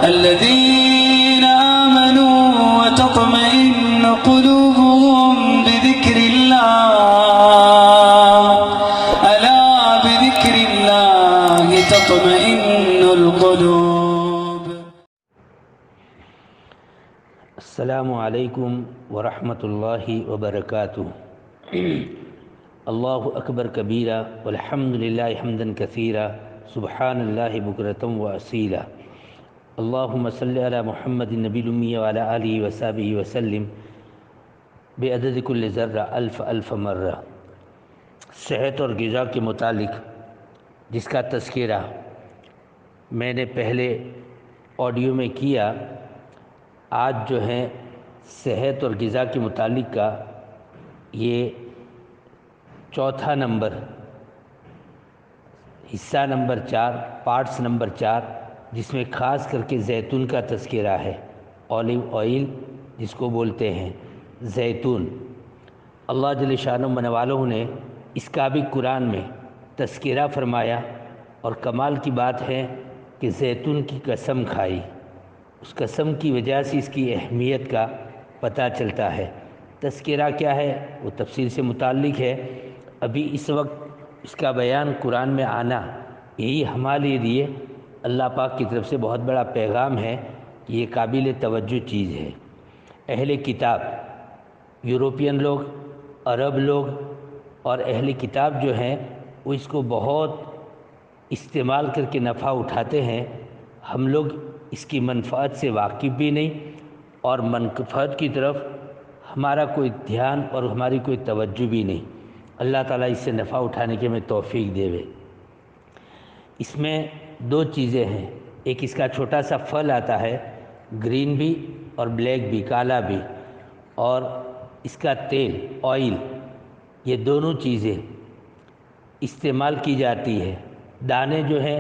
الذين آمنوا وتطمئن قلوبهم بذكر الله ألا بذكر الله تطمئن القلوب. السلام علیکم ورحمۃ اللہ وبرکاتہ. اللہ اکبر کبیرہ والحمد للہ حمدا کثیرا سبحان اللہ بکرۃ واصیلا. اللہم صلی علی محمد النبی الامی وعلی آلہ وصحبہ وسلم بعدد کل ذرہ الف مرہ. صحت اور غذا کے متعلق جس کا تذکرہ میں نے پہلے آڈیو میں کیا، آج جو ہے صحت اور غذا کے متعلق کا یہ چوتھا نمبر، حصہ نمبر 4، پارٹس نمبر 4، جس میں خاص کر کے زیتون کا تذکرہ ہے. اولیو آئل جس کو بولتے ہیں زیتون. اللہ جل شانہ من والوں نے اس کا بھی قرآن میں تذکرہ فرمایا، اور کمال کی بات ہے کہ زیتون کی قسم کھائی. اس قسم کی وجہ سے اس کی اہمیت کا پتہ چلتا ہے. تذکرہ کیا ہے وہ تفسیر سے متعلق ہے. ابھی اس وقت اس کا بیان قرآن میں آنا یہی ہمارے لیے اللہ پاک کی طرف سے بہت بڑا پیغام ہے کہ یہ قابل توجہ چیز ہے. اہل کتاب، یورپین لوگ، عرب لوگ اور اہل کتاب جو ہیں وہ اس کو بہت استعمال کر کے نفع اٹھاتے ہیں. ہم لوگ اس کی منفعت سے واقف بھی نہیں، اور منفعت کی طرف ہمارا کوئی دھیان اور ہماری کوئی توجہ بھی نہیں. اللہ تعالیٰ اس سے نفع اٹھانے کے ہمیں توفیق دے. اس میں دو چیزیں ہیں. ایک اس کا چھوٹا سا پھل آتا ہے، گرین بھی اور بلیک بھی، کالا بھی، اور اس کا تیل، آئل، یہ دونوں چیزیں استعمال کی جاتی ہے. دانے جو ہیں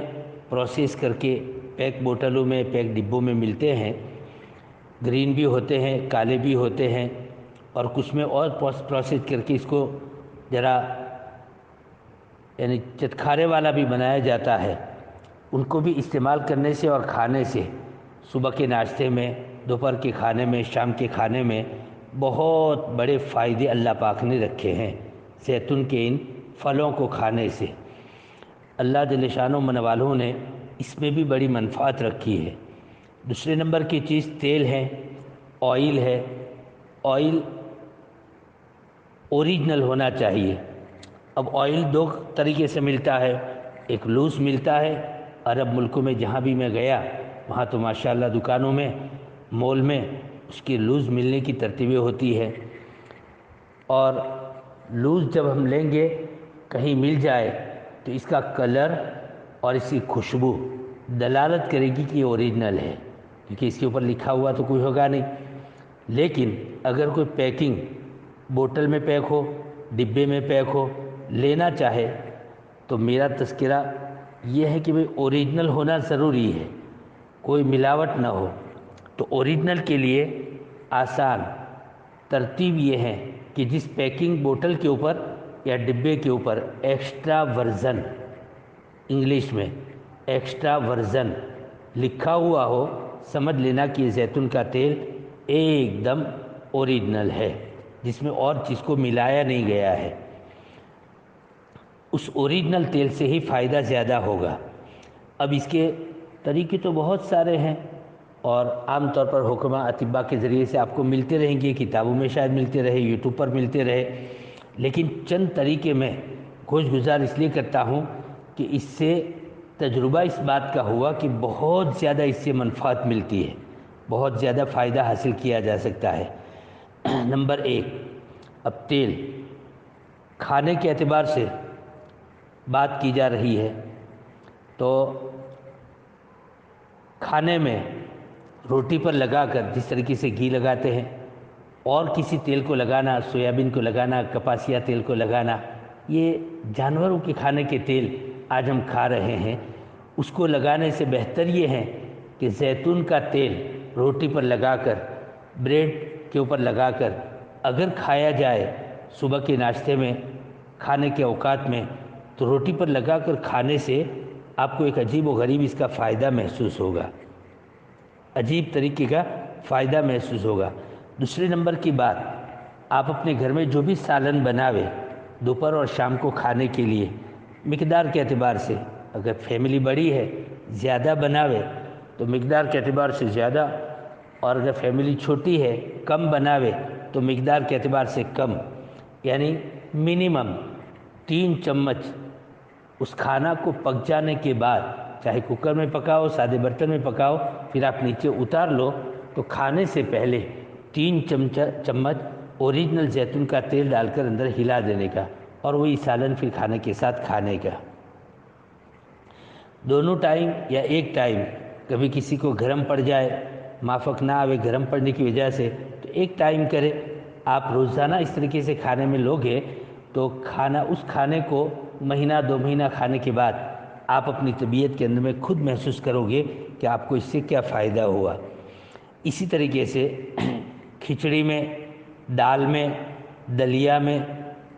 پروسیس کر کے پیک بوتلوں میں، پیک ڈبوں میں ملتے ہیں. گرین بھی ہوتے ہیں، کالے بھی ہوتے ہیں، اور کچھ میں اور پروسیس کر کے اس کو ذرا یعنی چتکھارے والا بھی بنایا جاتا ہے. ان کو بھی استعمال کرنے سے اور کھانے سے صبح کے ناشتے میں، دوپہر کے کھانے میں، شام کے کھانے میں بہت بڑے فائدے اللہ پاک نے رکھے ہیں زیتون کے ان پھلوں کو کھانے سے. اللہ جل شانہ من والوں نے اس میں بھی بڑی منفعت رکھی ہے. دوسرے نمبر کی چیز تیل ہے، آئل ہے. آئل اوریجنل ہونا چاہیے. اب آئل دو طریقے سے ملتا ہے. ایک لوز ملتا ہے. عرب ملکوں میں جہاں بھی میں گیا وہاں تو ماشاءاللہ دکانوں میں، مول میں اس کی لوز ملنے کی ترتیبیں ہوتی ہے. اور لوز جب ہم لیں گے کہیں مل جائے تو اس کا کلر اور اس کی خوشبو دلالت کرے گی کہ یہ اوریجنل ہے، کیونکہ اس کے اوپر لکھا ہوا تو کوئی ہوگا نہیں. لیکن اگر کوئی پیکنگ بوتل میں پیک ہو، ڈبے میں پیک ہو، لینا چاہے تو میرا تذکرہ یہ ہے کہ بھئی اوریجنل ہونا ضروری ہے، کوئی ملاوٹ نہ ہو. تو اوریجنل کے لیے آسان ترتیب یہ ہے کہ جس پیکنگ بوتل کے اوپر یا ڈبے کے اوپر ایکسٹرا ورزن، انگلش میں ایکسٹرا ورزن لکھا ہوا ہو، سمجھ لینا کہ یہ زیتون کا تیل ایک دم اوریجنل ہے، جس میں اور چیز کو ملایا نہیں گیا ہے. اس اوریجنل تیل سے ہی فائدہ زیادہ ہوگا. اب اس کے طریقے تو بہت سارے ہیں، اور عام طور پر حکمہ اطباء کے ذریعے سے آپ کو ملتے رہیں گے، کتابوں میں شاید ملتے رہے، یوٹیوب پر ملتے رہے. لیکن چند طریقے میں گوش گزار اس لیے کرتا ہوں کہ اس سے تجربہ اس بات کا ہوا کہ بہت زیادہ اس سے منفعت ملتی ہے، بہت زیادہ فائدہ حاصل کیا جا سکتا ہے. نمبر 1، اب تیل کھانے کے اعتبار سے بات کی جا رہی ہے تو کھانے میں روٹی پر لگا کر جس طریقے سے گھی لگاتے ہیں، اور کسی تیل کو لگانا، سویابین کو لگانا، کپاسیا تیل کو لگانا، یہ جانوروں کے کھانے کے تیل آج ہم کھا رہے ہیں. اس کو لگانے سے بہتر یہ ہے کہ زیتون کا تیل روٹی پر لگا کر، بریڈ کے اوپر لگا کر اگر کھایا جائے صبح کے ناشتے میں، کھانے کے اوقات میں، تو روٹی پر لگا کر کھانے سے آپ کو ایک عجیب و غریب اس کا فائدہ محسوس ہوگا. عجیب طریقے کا فائدہ محسوس ہوگا۔ دوسرے نمبر کی بات، آپ اپنے گھر میں جو بھی سالن بناوے دوپہر اور شام کو کھانے کے لیے، مقدار کے اعتبار سے، اگر فیملی بڑی ہے زیادہ بناوے تو مقدار کے اعتبار سے زیادہ، اور اگر فیملی چھوٹی ہے کم بناوے تو مقدار کے اعتبار سے کم، یعنی منیمم 3 چمچ اس کھانا کو پک جانے کے بعد، چاہے کوکر میں پکاؤ سادے برتن میں پکاؤ، پھر آپ نیچے اتار لو، تو کھانے سے پہلے 3 چمچ اوریجنل زیتون کا تیل ڈال کر اندر ہلا دینے کا، اور وہی سالن پھر کھانے کے ساتھ کھانے کا۔ دونوں ٹائم یا ایک ٹائم کبھی کسی کو گرم پڑ جائے، مافک نہ آوے گرم پڑنے کی وجہ سے، تو ایک ٹائم کرے۔ آپ روزانہ اس طریقے سے کھانے میں لوگے تو اس کھانے کو مہینہ 2 مہینہ کھانے کے بعد آپ اپنی طبیعت کے اندر میں خود محسوس کرو گے کہ آپ کو اس سے کیا فائدہ ہوا۔ اسی طریقے سے کھچڑی میں، دال میں،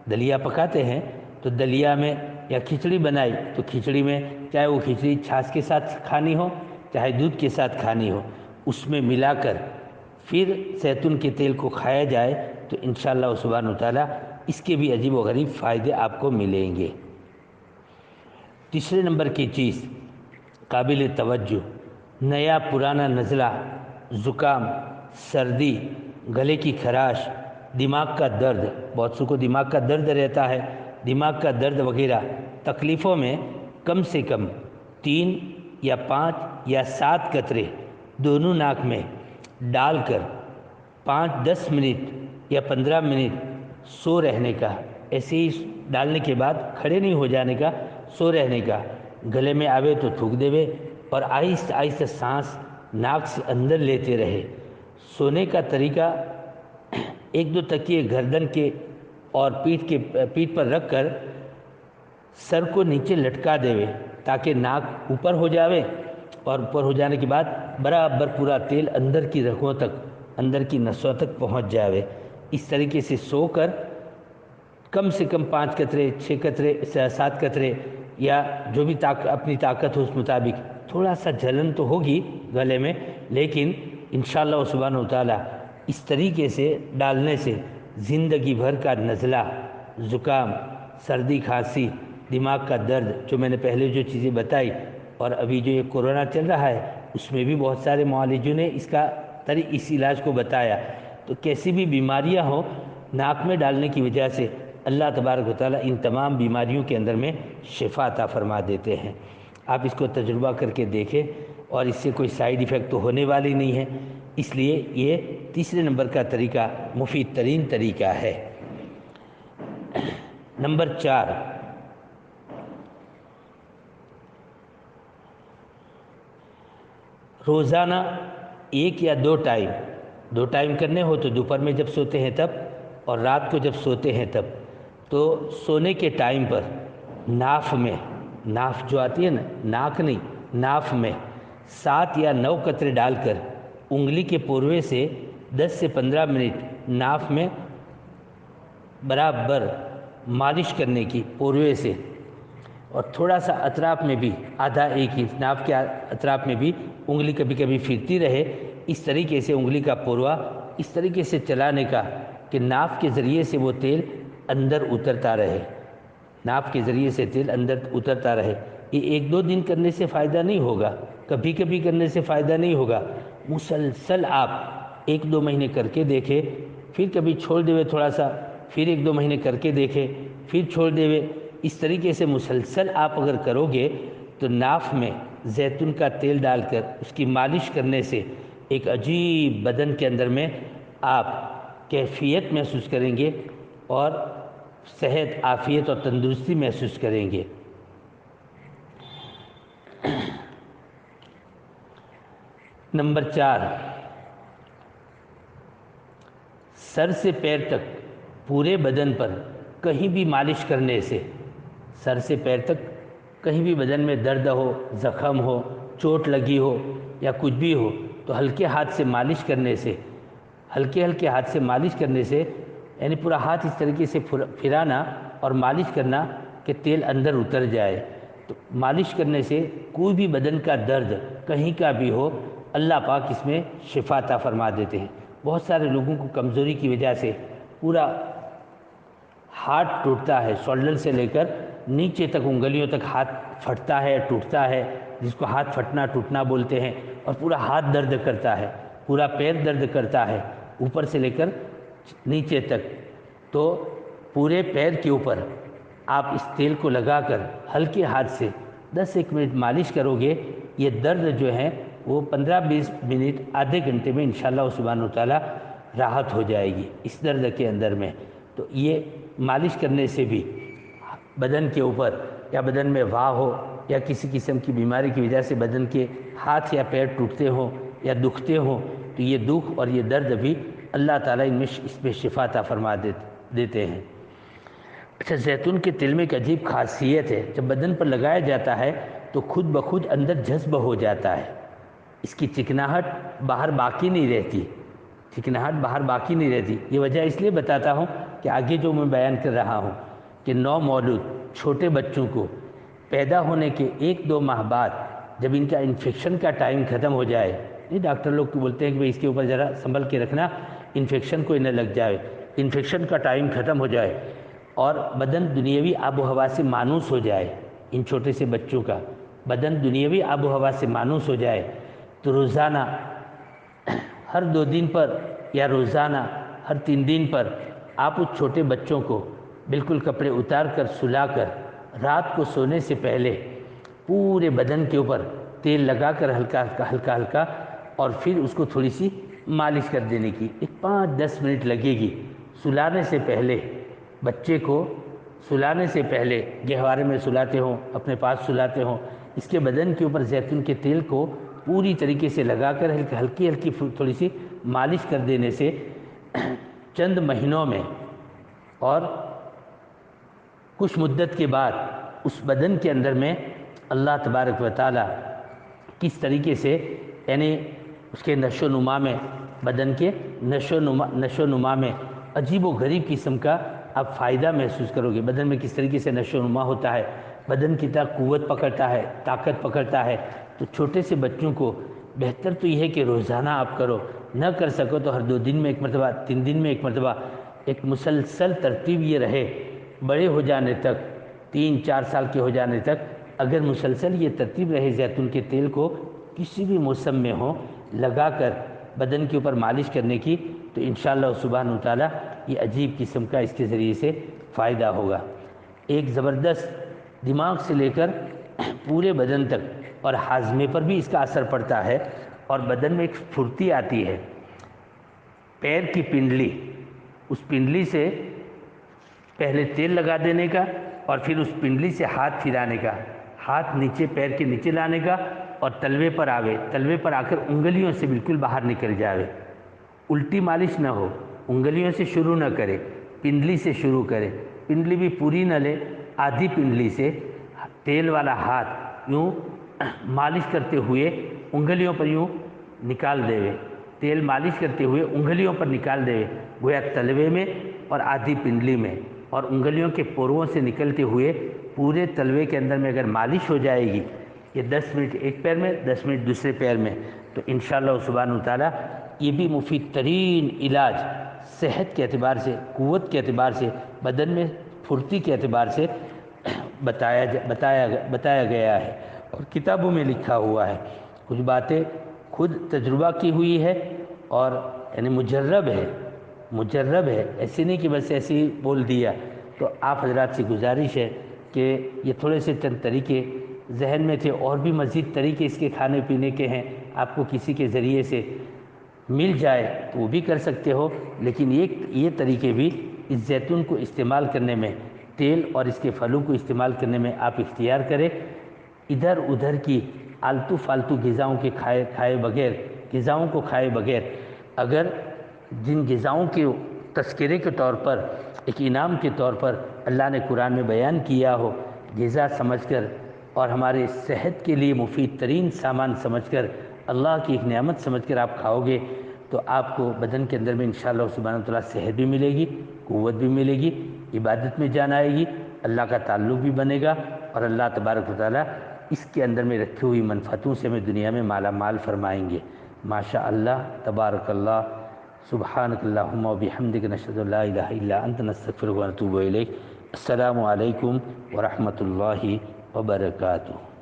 دلیا پکاتے ہیں تو دلیا میں، یا کھچڑی بنائی تو کھچڑی میں، چاہے وہ کھچڑی چھاچھ کے ساتھ کھانی ہو چاہے دودھ کے ساتھ کھانی ہو، اس میں ملا کر پھر زیتون کے تیل کو کھایا جائے تو انشاءاللہ سبحانہ وتعالی اس کے بھی عجیب و غریب فائدے آپ کو ملیں گے۔ تیسرے نمبر کی چیز قابل توجہ، نیا پرانا نزلہ، زکام، سردی، گلے کی خراش، دماغ کا درد، بہت سو کو دماغ کا درد رہتا ہے، دماغ کا درد وغیرہ تکلیفوں میں کم سے کم 3 یا 5 یا 7 قطرے دونوں ناک میں ڈال کر 5-10 منٹ یا 15 منٹ سو رہنے کا، ایسے ہی ڈالنے کے بعد کھڑے نہیں ہو جانے کا، سو رہنے کا، گلے میں آوے تو تھوک دیوے، اور آہستہ آہستہ سانس ناک سے اندر لیتے رہے۔ سونے کا طریقہ 1-2 تکیے گردن کے اور پیٹھ پر رکھ کر سر کو نیچے لٹکا دیوے تاکہ ناک اوپر ہو جاوے، اور اوپر ہو جانے کے بعد برابر پورا تیل اندر کی رگوں تک، اندر کی نسوں تک پہنچ جاوے۔ اس طریقے سے سو کر کم سے کم 5 قطرے، 6 قطرے، 7 قطرے، یا جو بھی اپنی طاقت ہو اس مطابق، تھوڑا سا جلن تو ہوگی گلے میں، لیکن انشاءاللہ سبحانہ وتعالی اس طریقے سے ڈالنے سے زندگی بھر کا نزلہ، زکام، سردی، کھانسی، دماغ کا درد، جو میں نے پہلے جو چیزیں بتائی، اور ابھی جو یہ کورونا چل رہا ہے اس میں بھی بہت سارے معالجوں نے اس علاج کو بتایا، تو کیسی بھی بیماریاں ہوں ناک میں ڈالنے کی وجہ سے اللہ تبارک و تعالیٰ ان تمام بیماریوں کے اندر میں شفا عطا فرما دیتے ہیں۔ آپ اس کو تجربہ کر کے دیکھیں، اور اس سے کوئی سائیڈ ایفیکٹ تو ہونے والی نہیں ہے، اس لیے یہ تیسرے نمبر کا طریقہ مفید ترین طریقہ ہے۔ نمبر 4، روزانہ 1 یا 2 ٹائم کرنے ہو تو دوپہر میں جب سوتے ہیں تب، اور رات کو جب سوتے ہیں تب، تو سونے کے ٹائم پر ناف میں، ناف جو آتی ہے نا، ناک نہیں، ناف میں 7 یا 9 قطرے ڈال کر انگلی کے پوروے سے 10 سے 15 منٹ ناف میں برابر مالش کرنے کی پوروے سے، اور تھوڑا سا اطراف میں بھی آدھا 1 انچ ناف کے اطراف میں بھی انگلی کبھی کبھی پھرتی رہے، اس طریقے سے انگلی کا پوروا اس طریقے سے چلانے کا کہ ناف کے ذریعے سے وہ تیل اندر اترتا رہے، ناف کے ذریعے سے تیل اندر اترتا رہے۔ یہ 1-2 دن کرنے سے فائدہ نہیں ہوگا، کبھی کبھی کرنے سے فائدہ نہیں ہوگا، مسلسل آپ 1-2 مہینے کر کے دیکھیں، پھر کبھی چھوڑ دیوے تھوڑا سا، پھر 1-2 مہینے کر کے دیکھیں، پھر چھوڑ دیوے، اس طریقے سے مسلسل آپ اگر کرو گے تو ناف میں زیتون کا تیل ڈال کر اس کی مالش کرنے سے ایک عجیب بدن کے اندر میں آپ کیفیت محسوس کریں گے، اور صحت، عافیت اور تندرستی محسوس کریں گے۔ نمبر 4، سر سے پیر تک پورے بدن پر کہیں بھی مالش کرنے سے، سر سے پیر تک کہیں بھی بدن میں درد ہو، زخم ہو، چوٹ لگی ہو یا کچھ بھی ہو، تو ہلکے ہاتھ سے مالش کرنے سے، ہلکے ہاتھ سے مالش کرنے سے، یعنی پورا ہاتھ اس طریقے سے پھرانا اور مالش کرنا کہ تیل اندر اتر جائے، تو مالش کرنے سے کوئی بھی بدن کا درد کہیں کا بھی ہو اللہ پاک اس میں شفا عطا فرما دیتے ہیں۔ بہت سارے لوگوں کو کمزوری کی وجہ سے پورا ہاتھ ٹوٹتا ہے، شولڈر سے لے کر نیچے تک انگلیوں تک ہاتھ پھٹتا ہے، ٹوٹتا ہے، جس کو ہاتھ پھٹنا ٹوٹنا بولتے ہیں، اور پورا ہاتھ درد کرتا ہے، پورا پیر درد کرتا ہے، اوپر سے لے کر نیچے تک۔ تو پورے پیر کے اوپر آپ اس تیل کو لگا کر ہلکے ہاتھ سے 10-1 منٹ مالش کرو گے، یہ درد جو ہے وہ 15-20 منٹ آدھے گھنٹے میں انشاءاللہ سبحانہ وتعالی راحت ہو جائے گی اس درد کے اندر میں۔ تو یہ مالش کرنے سے بھی بدن کے اوپر یا بدن میں واہ ہو یا کسی قسم کی بیماری کی وجہ سے بدن کے ہاتھ یا پیر ٹوٹتے ہوں یا دکھتے ہوں، تو یہ دکھ اور یہ درد بھی اللہ تعالیٰ اس میں شفا عطا فرما دیتے ہیں۔ اچھا، زیتون کے تیل میں ایک عجیب خاصیت ہے، جب بدن پر لگایا جاتا ہے تو خود بخود اندر جذب ہو جاتا ہے، اس کی چکناہٹ باہر باقی نہیں رہتی، چکناہٹ باہر باقی نہیں رہتی۔ یہ وجہ اس لیے بتاتا ہوں کہ آگے جو میں بیان کر رہا ہوں کہ نو مولود چھوٹے بچوں کو پیدا ہونے کے 1-2 ماہ بعد جب ان کا انفیکشن کا ٹائم ختم ہو جائے، یہ ڈاکٹر لوگ کو بولتے ہیں کہ اس کے اوپر ذرا سنبھل کے رکھنا، انفیکشن کوئی نہ لگ جائے، انفیکشن کا ٹائم ختم ہو جائے اور بدن دنیاوی آب و ہوا سے مانوس ہو جائے، ان چھوٹے سے بچوں کا بدن دنیاوی آب و ہوا سے مانوس ہو جائے، تو روزانہ ہر 2 دن پر یا روزانہ ہر 3 دن پر آپ اس چھوٹے بچوں کو بالکل کپڑے اتار کر سلا کر رات کو سونے سے پہلے پورے بدن کے اوپر تیل لگا کر ہلکا ہلکا اور پھر اس کو تھوڑی سی مالش کر دینے کی، 5-10 منٹ لگے گی۔ سلانے سے پہلے بچے کو سلانے سے پہلے گہوارے میں سلاتے ہوں، اپنے پاس سلاتے ہوں، اس کے بدن کے اوپر زیتون کے تیل کو پوری طریقے سے لگا کر ہلکی تھوڑی سی مالش کر دینے سے چند مہینوں میں اور کچھ مدت کے بعد اس بدن کے اندر میں اللہ تبارک و تعالی کس طریقے سے یعنی اس کے نشو و نما میں بدن کے نشو و نما میں عجیب و غریب قسم کا آپ فائدہ محسوس کرو گے۔ بدن میں کس طریقے سے نشو و نما ہوتا ہے، بدن کی طرح قوت پکڑتا ہے، طاقت پکڑتا ہے۔ تو چھوٹے سے بچوں کو بہتر تو یہ ہے کہ روزانہ آپ کرو، نہ کر سکو تو ہر 2 دن میں 1 مرتبہ، 3 دن میں 1 مرتبہ، ایک مسلسل ترتیب یہ رہے بڑے ہو جانے تک، 3-4 سال کے ہو جانے تک اگر مسلسل یہ ترتیب رہے زیتون کے تیل کو کسی بھی موسم میں ہو لگا کر بدن کے اوپر مالش کرنے کی، تو انشاءاللہ سبحانہ وتعالی یہ عجیب قسم کا اس کے ذریعے سے فائدہ ہوگا۔ ایک زبردست دماغ سے لے کر پورے بدن تک اور ہاضمے پر بھی اس کا اثر پڑتا ہے، اور بدن میں ایک پھرتی آتی ہے۔ پیر کی پنڈلی، اس پنڈلی سے پہلے تیل لگا دینے کا اور پھر اس پنڈلی سے ہاتھ پھرانے کا، ہاتھ نیچے پیر کے نیچے لانے کا اور تلوے پر آوے، تلوے پر آ کر انگلیوں سے بالکل باہر نکل جاوے، الٹی مالش نہ ہو، انگلیوں سے شروع نہ کرے، پنڈلی سے شروع کرے، پنڈلی بھی پوری نہ لے، آدھی پنڈلی سے تیل والا ہاتھ یوں مالش کرتے ہوئے انگلیوں پر یوں نکال دے، تیل مالش کرتے ہوئے انگلیوں پر نکال دے، گویا تلوے میں اور آدھی پنڈلی میں، اور انگلیوں کے پوروں سے نکلتے ہوئے پورے تلوے کے اندر میں اگر مالش ہو جائے گی، یہ 10 منٹ ایک پیر میں، 10 منٹ دوسرے پیر میں، تو انشاءاللہ سبحانہ وتعالی یہ بھی مفید ترین علاج صحت کے اعتبار سے، قوت کے اعتبار سے، بدن میں پھرتی کے اعتبار سے بتایا گیا ہے اور کتابوں میں لکھا ہوا ہے۔ کچھ باتیں خود تجربہ کی ہوئی ہے اور یعنی مجرب ہے، ایسے نہیں کہ بس ایسے ہی بول دیا۔ تو آپ حضرات سے گزارش ہے کہ یہ تھوڑے سے چند طریقے ذہن میں تھے، اور بھی مزید طریقے اس کے کھانے پینے کے ہیں، آپ کو کسی کے ذریعے سے مل جائے تو وہ بھی کر سکتے ہو، لیکن یہ طریقے بھی اس زیتون کو استعمال کرنے میں، تیل اور اس کے پھلوں کو استعمال کرنے میں آپ اختیار کریں۔ ادھر ادھر کی آلتو فالتو غذاؤں کے غذاؤں کو کھائے بغیر اگر جن غذاؤں کے تذکرے کے طور پر، ایک انعام کے طور پر اللہ نے قرآن میں بیان کیا ہو، غذا سمجھ کر اور ہمارے صحت کے لیے مفید ترین سامان سمجھ کر، اللہ کی ایک نعمت سمجھ کر آپ کھاؤ گے تو آپ کو بدن کے اندر میں انشاءاللہ سبحانہ وتعالی صحت بھی ملے گی، قوت بھی ملے گی، عبادت میں جان آئے گی، اللہ کا تعلق بھی بنے گا، اور اللہ تبارک و تعالی اس کے اندر میں رکھی ہوئی منفعتوں سے ہمیں دنیا میں مالا مال فرمائیں گے۔ ماشاء اللہ تبارک اللہ سبحانک اللہم و بحمدک نشہد ان لا الہ الا انت نستغفرک و نتوب الیک۔ السلام علیکم ورحمۃ اللہ وبرکاتہ۔